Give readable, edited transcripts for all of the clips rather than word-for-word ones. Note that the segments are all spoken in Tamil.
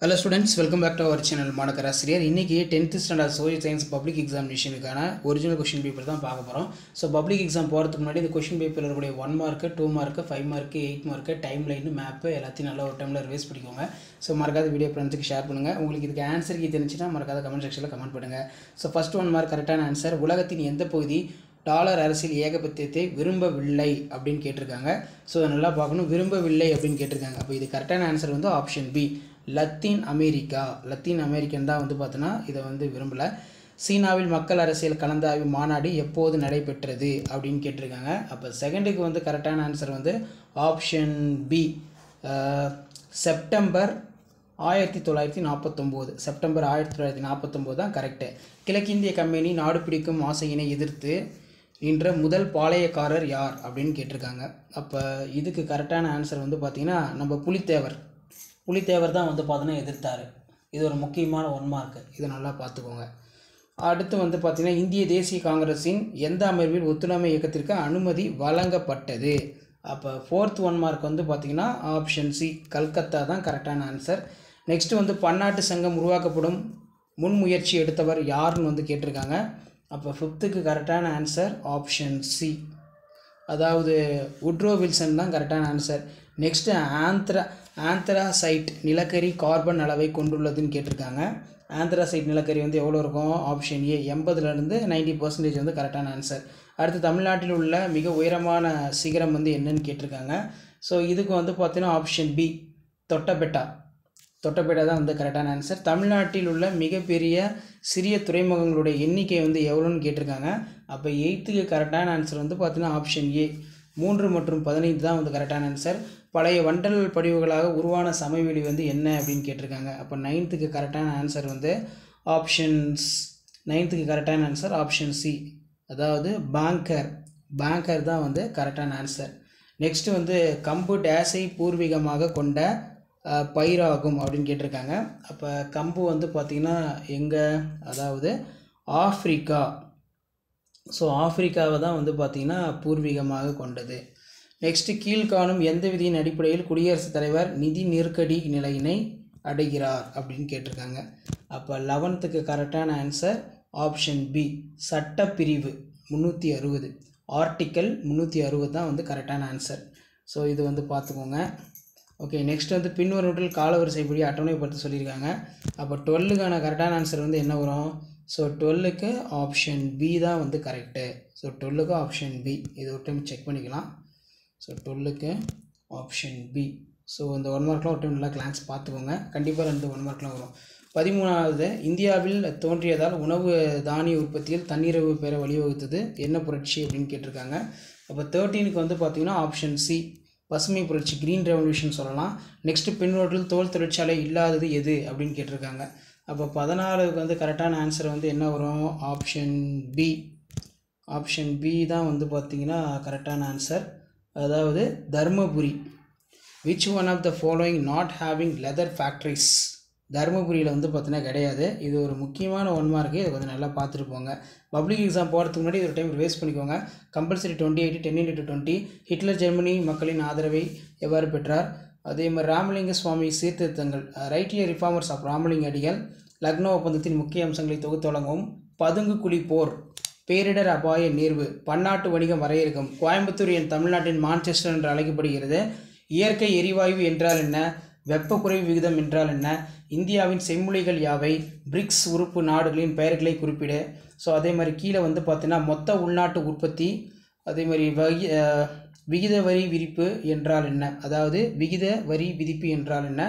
Hello students, welcome back to our channel மாணக்கர் ஆசிரியர். இன்னைக்கு 10th standard social science public எக்ஸாமினேஷனுக்கான ஒரிஜினல் क्वेश्चन பேப்பர் தான் பார்க்க போறோம். சோ பப்ளிக் எக்ஸாம் போறதுக்கு முன்னாடி இந்த क्वेश्चन பேப்பர்ல இருக்கக்கூடிய 1 mark, 2 mark, 5 mark, 8 mark, time line, map எல்லாத்தையும் நல்லா ஒரு டைம்ல ரிவைஸ் பண்ணிக்கோங்க. சோ மறக்காத வீடியோ ஃப்ரெண்ட்ஸ்க்கு ஷேர் பண்ணுங்க. உங்களுக்கு இதுக்கு ஆன்சர் கீ தெரிஞ்சினா மறக்காத கமெண்ட் செக்ஷன்ல கமெண்ட் பண்ணுங்க. சோ ஃபர்ஸ்ட் 1 மார்க் கரெக்ட்டான ஆன்சர். உலகத்தின் எந்த பகுதி டாலர் அரசியல் ஏகபத்தியத்தை விரும்பவில்லை அப்படின்னு கேட்டிருக்காங்க. ஸோ நல்லா பார்க்கணும், விரும்பவில்லை அப்படின்னு கேட்டிருக்காங்க. அப்போ இது கரெக்டான ஆன்சர் வந்து option B, Latin America. Latin American தான் வந்து பார்த்தோன்னா இதை வந்து விரும்பலை. சீனாவில் மக்கள் அரசியல் கலந்தாய்வு மாநாடு எப்போது நடைபெற்றது அப்படின்னு கேட்டிருக்காங்க. அப்போ செகண்டுக்கு வந்து கரெக்டான ஆன்சர் வந்து ஆப்ஷன் பி, செப்டம்பர் 1949. செப்டம்பர் 1949 தான் கரெக்டு. கிழக்கிந்திய கம்பெனி நாடு பிடிக்கும் ஆசையினை எதிர்த்து இன்ற முதல் பாளையக்காரர் யார் அப்படின்னு கேட்டிருக்காங்க. அப்போ இதுக்கு கரெக்டான ஆன்சர் வந்து பார்த்திங்கன்னா நம்ம புலித்தேவர் தான் வந்து பார்த்தோன்னா எதிர்த்தார். இது ஒரு முக்கியமான 1 மார்க், இதை நல்லா பார்த்துக்கோங்க. அடுத்து வந்து பார்த்திங்கன்னா இந்திய தேசிய காங்கிரஸின் எந்த அமர்வில் ஒத்துழைமை இயக்கத்திற்கு அனுமதி வழங்கப்பட்டது. அப்போ 4th 1 மார்க் வந்து பார்த்திங்கன்னா ஆப்ஷன் சி, கல்கத்தா தான் கரெக்டான ஆன்சர். நெக்ஸ்ட்டு வந்து பன்னாட்டு சங்கம் உருவாக்கப்படும் முன்முயற்சி எடுத்தவர் யாருன்னு வந்து கேட்டிருக்காங்க. அப்போ 5th கரெக்டான ஆன்சர் ஆப்ஷன் சி, அதாவது உட்ரோ வில்சன் தான் கரெக்டான ஆன்சர். நெக்ஸ்ட்டு ஆந்த்ராசைட் நிலக்கரி கார்பன் அளவை கொண்டுள்ளதுன்னு கேட்டிருக்காங்க. ஆந்த்ராசைட் நிலக்கரி வந்து எவ்வளோ இருக்கும்? ஆப்ஷன் ஏ, 80% 90% வந்து கரெக்டான ஆன்சர். அடுத்து தமிழ்நாட்டில் உள்ள மிக உயரமான சிகரம் வந்து என்னன்னு கேட்டிருக்காங்க. ஸோ இதுக்கு வந்து பார்த்தீங்கன்னா ஆப்ஷன் பி, தொட்டபெட்டா தான் வந்து கரெக்டான ஆன்சர். தமிழ்நாட்டில் உள்ள மிகப்பெரிய சிறிய துறைமுகங்களுடைய எண்ணிக்கை வந்து எவ்வளோன்னு கேட்டிருக்காங்க. அப்போ 8th கரெக்டான ஆன்சர் வந்து பார்த்தீங்கன்னா ஆப்ஷன் ஏ, 3 மற்றும் 15 தான் வந்து கரெக்டான ஆன்சர். பழைய வண்டல் படிவுகளாக உருவான சமவெளி வந்து என்ன அப்படின்னு கேட்டிருக்காங்க. அப்போ 9th கரெக்டான ஆன்சர் வந்து ஆப்ஷன்ஸ் 9th கரெக்டான ஆன்சர் ஆப்ஷன் சி, அதாவது பேங்கர் தான் வந்து கரெக்டான ஆன்சர். நெக்ஸ்ட்டு வந்து கம்பு டேஸை பூர்வீகமாக கொண்ட பயிராகும் அப்படின்னு கேட்டிருக்காங்க. அப்போ கம்பு வந்து பார்த்திங்கன்னா எங்கே, அதாவது ஆஃப்ரிக்கா. ஸோ ஆஃப்ரிக்காவை தான் வந்து பார்த்திங்கன்னா பூர்வீகமாக கொண்டது. நெக்ஸ்ட்டு கீழ்காணும் எந்த விதியின் அடிப்படையில் குடியரசுத் தலைவர் நிதி நெருக்கடி நிலையினை அடைகிறார் அப்படின்னு கேட்டிருக்காங்க. அப்போ 11th கரெக்டான ஆன்சர் ஆப்ஷன் பி, சட்டப்பிரிவு 360, ஆர்டிக்கல் 360 தான் வந்து கரெக்டான ஆன்சர். ஸோ இது வந்து பார்த்துக்கோங்க. ஓகே, நெக்ஸ்ட் வந்து பின்வருவற்றில் காலவரிசைப்படி அட்டவணைப்படுத்த சொல்லியிருக்காங்க. அப்போ 12க்கான கரெக்டான ஆன்சர் வந்து என்ன வரும்? ஸோ 12க்கு ஆப்ஷன் பி தான் வந்து கரெக்டு. ஸோ 12க்கு ஆப்ஷன் பி, இது ஒரு டைம் செக் பண்ணிக்கலாம். ஸோ 12க்கு ஆப்ஷன் பி. ஸோ இந்த 1 மார்க்லாம் ஒரு டைம் நல்லா கிளான்ஸ் பார்த்துக்கோங்க, கண்டிப்பாக 2 1 மார்க்லாம் வரும். 13வது இந்தியாவில் தோன்றியதால் உணவு தானிய உற்பத்தியில் தன்னிறைவு பெற வழிவகுத்தது என்ன புரட்சி அப்படின்னு கேட்டிருக்காங்க. அப்போ 13க்கு வந்து பார்த்திங்கன்னா ஆப்ஷன் சி, பசுமை புரட்சி, க்ரீன் ரெவல்யூஷன் சொல்லலாம். நெக்ஸ்ட்டு பின்வற்றில் தோல் தொழிற்சாலை இல்லாதது எது அப்படின்னு கேட்டிருக்காங்க. அப்போ 14க்கு வந்து கரெக்டான ஆன்சர் வந்து என்ன வரும்? ஆப்ஷன் பி தான் வந்து பார்த்திங்கன்னா கரெக்டான ஆன்சர், அதாவது Dharmapuri. Which one of the following not having leather factories? தர்மபுரியில் வந்து பார்த்தீங்கன்னா கிடையாது. இது ஒரு முக்கியமான 1 மார்க்கு, இதை கொஞ்சம் நல்லா பார்த்துட்டு போங்க. பப்ளிக் எக்ஸாம் போகிறதுக்கு முன்னாடி ஒரு டைம் ரிவைஸ் பண்ணிக்கோங்க. Compulsory 28 10x20. ஹிட்லர் ஜெர்மனி மக்களின் ஆதரவை எவ்வாறு பெற்றார்? அதே மாதிரி ராமலிங்க சுவாமி சீர்திருத்தங்கள், ரைட்டிய ரிஃபார்மர்ஸ் ஆஃப் ராமலிங்க அடிகள், லக்னோ ஒப்பந்தத்தின் முக்கிய அம்சங்களை தொகுத்து வழங்கவும், பதுங்கு குழி போர், பேரிடர் அபாய நேர்வு, பன்னாட்டு வணிகம் வரையறுக்கும், கோயம்புத்தூர் என் தமிழ்நாட்டின் மான்செஸ்டர் என்று அழைக்கப்படுகிறது, இயற்கை எரிவாயு என்றால் என்ன, வெப்ப குறைவு விகிதம் என்றால் என்ன, இந்தியாவின் செம்மொழிகள் யாவை, பிரிக்ஸ் உறுப்பு நாடுகளின் பெயர்களை குறிப்பிடு. ஸோ அதே மாதிரி கீழே வந்து பார்த்தீங்கன்னா மொத்த உள்நாட்டு உற்பத்தி, அதே மாதிரி விகித வரி விதிப்பு என்றால் என்ன, அதாவது விகித வரி விதிப்பு என்றால் என்ன.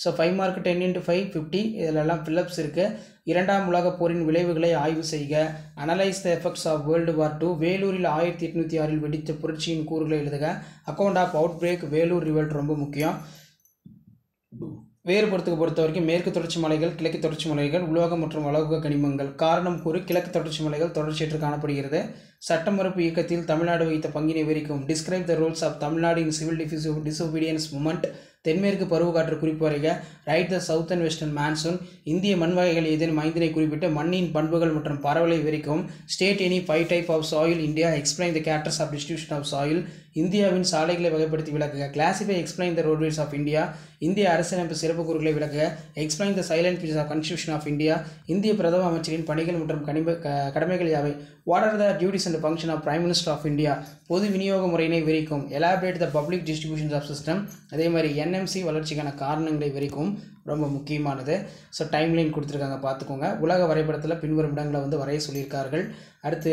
ஸோ 5 மார்க் 10x5 50, இதிலெல்லாம் ஃபில்லப்ஸ் இருக்குது. 2ஆம் உலகப் போரின் விளைவுகளை ஆய்வு செய்க, analyse the effects of world war 2, வேலூரில் 1806 வெடித்த புரட்சியின் கூறுகளை எழுதுக, account of outbreak, Vellore revolt ரொம்ப முக்கியம். வேறுபடுத்துக்கு பொறுத்த வரைக்கும் மேற்கு தொடர்ச்சி மலைகள், கிழக்கு தொடர்ச்சி மலைகள், உலோகம் மற்றும் அலோக கனிமங்கள். காரணம் கூறு, கிழக்கு தொடர்ச்சி மலைகள் தொடர்ச்சியற்று காணப்படுகிறது. சட்ட மறுப்பு இயக்கத்தில் தமிழ்நாடு வைத்த பங்கினை விவரிக்கும். Describe the roles of Tamil Nadu in civil disobedience movement. தென்மேற்கு பருவக்காற்று குறிப்பு வரைக. Write the south and western monsoon. இந்திய மண் வகைகள் ஏதேனும் 5 குறிப்பிட்டு மண்ணின் பண்புகள் மற்றும் பரவலை விவரிக்கவும். State any 5 type of soil India. Explain the characters of distribution of soil. இந்தியாவின் சாலைகளை வகைப்படுத்தி விளக்குக. Classify explain the roadways of India. இந்திய அரசியலமைப்பு சிறப்பு கூறுகளை விளக்குக. Explain the salient features of constitution of India. இந்திய பிரதம அமைச்சரின் பணிகள் மற்றும் கடமைகள் யாவை? What are the duties and function of prime minister of India? பொது விநியோக முறையினை விரிக்கும். Elaborate the public distributions of system. அதே மாதிரி என்எம்சி வளர்ச்சிக்கான காரணங்களை விரிக்கும், ரொம்ப முக்கியமானது. ஸோ டைம்லைன் கொடுத்துருக்காங்க, பார்த்துக்கோங்க. உலக வரைபடத்தில் பின்வரும் இடங்களை வந்து வரைய சொல்லியிருக்கார்கள். அடுத்து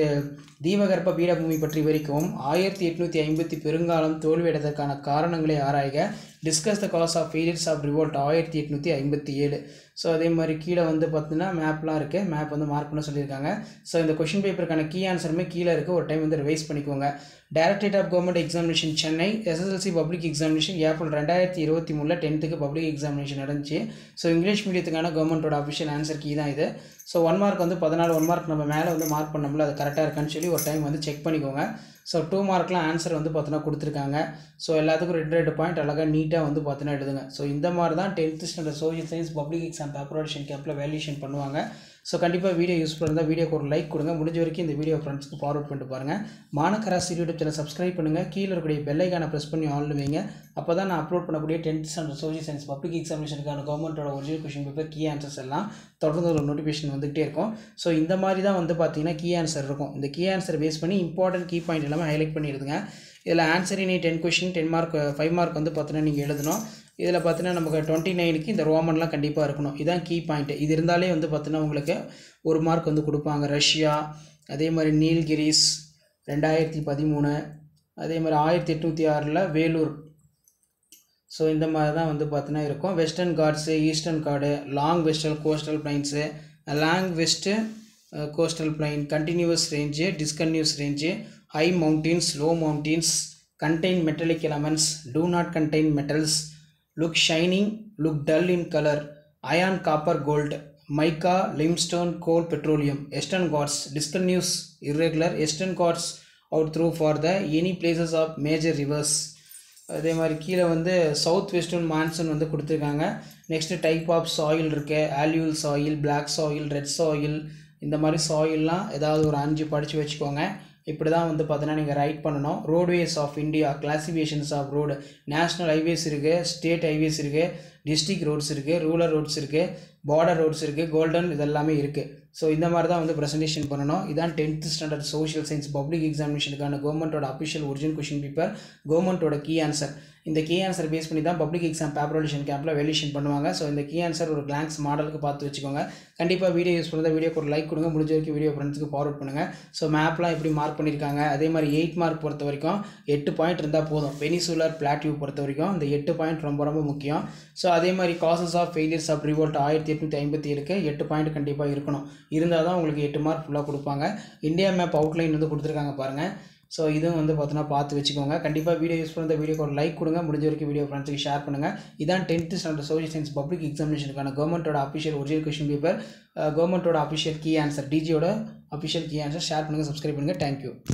தீபகற்ப பீடபூமி பற்றி விவரிக்கவும். 1850 பெருங்காலம் தோல்வியடைவதற்கான காரணங்களை ஆராய்க. Discuss the cause of failures of revolt 1857. So அதே மாதிரி கீழே வந்து பார்த்தீங்கன்னா மேப்லாம் இருக்குது, மேப் வந்து மார்க் பண்ண சொல்லியிருக்காங்க. ஸோ இந்த கொஷின் பேப்பருக்கான கீ ஆன்சருமே கீழே இருக்குது, ஒரு டைம் வந்து ரிவைஸ் பண்ணிக்கோங்க. Directorate of government examination Chennai, SSLC public examination April 2023 10th public examination நடந்துச்சு. ஸோ இங்கிலீஷ் மீடியத்துக்கான கவர்மெண்ட்டோட அஃபிஷியல் ஆன்சர் கீ தான் இது. ஸோ 1 மார்க் வந்து 14 1 மார்க் நம்ம மேலே வந்து மார்க் பண்ணோம்ல, அது கரெக்டாக இருக்கான்னு சொல்லி ஒரு டைம் வந்து செக் பண்ணிக்கோங்க. ஸோ 2 மார்க்லாம் ஆன்சர் வந்து பார்த்தீங்கன்னா கொடுத்துருக்காங்க. ஸோ எல்லாத்துக்கும் 2 பாயிண்ட் அழகாக நீட்டாக வந்து பார்த்தீங்கன்னா எழுதுங்க. ஸோ இந்த மாதிரி தான் 10th standard social science public exam பேப்பரேஷன் கேம்பில் வேல்யூஷன் பண்ணுவாங்க. ஸோ கண்டிப்பாக வீடியோ யூஸ்ஃபுல்லாக இருந்தால் வீடியோக்கு ஒரு லைக் கொடுங்க. முடிஞ்ச வரைக்கும் இந்த வீடியோ ஃப்ரெண்ட்ஸ்க்கு ஃபார்வர்ட் பண்ணிட்டு பாருங்கள். மாணக்கராசி யூடியூப் சேனல் சப்ஸ்கிரைப் பண்ணுங்கள். கீழே இருக்கக்கூடிய பெல் ஐக்கானை ப்ரெஸ் பண்ணி ஆல் வைங்க. அப்போ தான் நான் அப்லோட் பண்ணக்கூடிய 10th standard social science public எக்ஸாமினேஷனுக்கான கவர்மெண்ட்டோட original question paper key answers எல்லாம் தொடர்ந்து ஒரு நோட்டிஃபிகேஷன் வந்துகிட்டே இருக்கும். ஸோ இந்த மாதிரி தான் வந்து பார்த்தீங்கன்னா கீ ஆன்சர் இருக்கும். இந்த கீ ஆன்சர் பேஸ் பண்ணி இம்பார்ட்டன்ட் கீ பாயிண்ட் எல்லாமே ஹைலைட் பண்ணிடுதுங்க. இதில் ஆன்சர் நீ 10 கொஷின் 10 மார்க் 5 மார்க் வந்து பார்த்தீங்கன்னா நீங்கள் எழுதணும். இதில் பார்த்தீங்கன்னா நமக்கு 29க்கு இந்த ரோமன்லாம் கண்டிப்பாக இருக்கணும். இதுதான் கீ பாயிண்ட். இது இருந்தாலே வந்து பார்த்தீங்கன்னா உங்களுக்கு 1 மார்க் வந்து கொடுப்பாங்க. ரஷ்யா, அதே மாதிரி நீல்கிரிஸ் 2013, அதே மாதிரி 1806 வேலூர். ஸோ இந்த மாதிரி தான் வந்து பார்த்தீங்கன்னா இருக்கும். Western Ghats, eastern Ghat, long western coastal plains, long west coastal plain, continuous range, discontinuous range, high mountains, low mountains, contain metallic elements, do not contain metals, look shining, look dull in color, iron, copper, gold, mica, limestone, coal, petroleum. Eastern Ghats discontinuous, irregular. Eastern Ghats out through for the any places of major rivers. அதே மாதிரி கீழே வந்து சவுத் வெஸ்டர்ன் மான்சூன் வந்து கொடுத்துருக்காங்க. நெக்ஸ்ட்டு டைப் ஆஃப் சாயில் இருக்குது. Alluvial soil, black soil, red soil, இந்த மாதிரி சாயில்லாம் ஏதாவது ஒரு 5 படித்து வச்சுக்கோங்க. இப்படி தான் வந்து பார்த்தீங்கன்னா நீங்கள் ரைட் பண்ணணும். Roadways of India, classifications of road, national highways இருக்குது, ஸ்டேட் ஹைவேஸ் இருக்குது, டிஸ்ட்ரிக்ட் ரோட்ஸ் இருக்குது, ரூரல் ரோட்ஸ் இருக்குது, பார்டர் ரோட்ஸ் இருக்குது, கோல்டன், இதெல்லாமே இருக்குது. ஸோ இந்த மாதிரி தான் வந்து ப்ரெசன்டேஷன் பண்ணணும். இதான் 10th standard social science public எக்ஸாமினேஷனுக்கான கவர்மெண்ட்டோட அஃபிஷியல் ஒரிஜினல் கொஷின் பேப்பர், கவர்மெண்ட்டோட கீ ஆன்சர். இந்த கீ ஆன்சர் பேஸ் பண்ணி தான் பப்ளிக் எக்ஸாம் பேப்பரேஷன் கேம்பில் வேல்யூஷன் பண்ணுவாங்க. ஸோ இந்த கீ ஆன்சர் ஒரு கிளான்ஸ் மாடலுக்கு பார்த்து வச்சுக்கோங்க. கண்டிப்பாக வீடியோ யூஸ் பண்ணுறதா வீடியோக்கு ஒரு லைக் கொடுங்க. முடிஞ்ச வரைக்கும் வீடியோ ஃப்ரெண்ட்ஸுக்கு ஃபார்வர்ட் பண்ணுங்கள். ஸோ மேப்லாம் எப்படி மார்க் பண்ணியிருக்காங்க. அதே மாதிரி 8 மார்க் பொறுத்த வரைக்கும் 8 பாயிண்ட் இருந்தால் போதும். பெனிசூலர் பிளாட்டியூ பொறுத்த வரைக்கும் இந்த 8 பாயிண்ட் ரொம்ப ரொம்ப முக்கியம். ஸோ அதே மாதிரி causes of failures of revolt 1857க்கு 8 பாயிண்ட் கண்டிப்பாக இருக்கணும். இருந்தால் தான் உங்களுக்கு 8 மார்க் ஃபுல்லாக கொடுப்பாங்க. இந்தியா மேப் அவுட்லைன் வந்து கொடுத்துருக்காங்க பாருங்கள். ஸோ இதுவும் வந்து பார்த்தீங்கன்னா பார்த்து வச்சுக்கோங்க. கண்டிப்பாக வீடியோ யூஸ் பண்ணுற வீடியோக்கு ஒரு லைக் கொடுங்க. முடிஞ்ச வரைக்கும் வீடியோ ஃப்ரெண்ட்ஸுக்கு ஷேர் பண்ணுங்கள். இதான் 10th standard social science public எக்ஸாமினேஷனுக்கான கவர்மெண்ட்டோட அஃபிஷியல் ஒரிஜினல் கொஷின் பேப்பர், கவர்மெண்ட்டோட அஃபிஷியல் கீ ஆன்சர், டிஜியோட அஃபிஷியல் கீ ஆன்சர். ஷேர் பண்ணுங்கள், சப்ஸ்கிரைப் பண்ணுங்கள். தேங்க்யூ.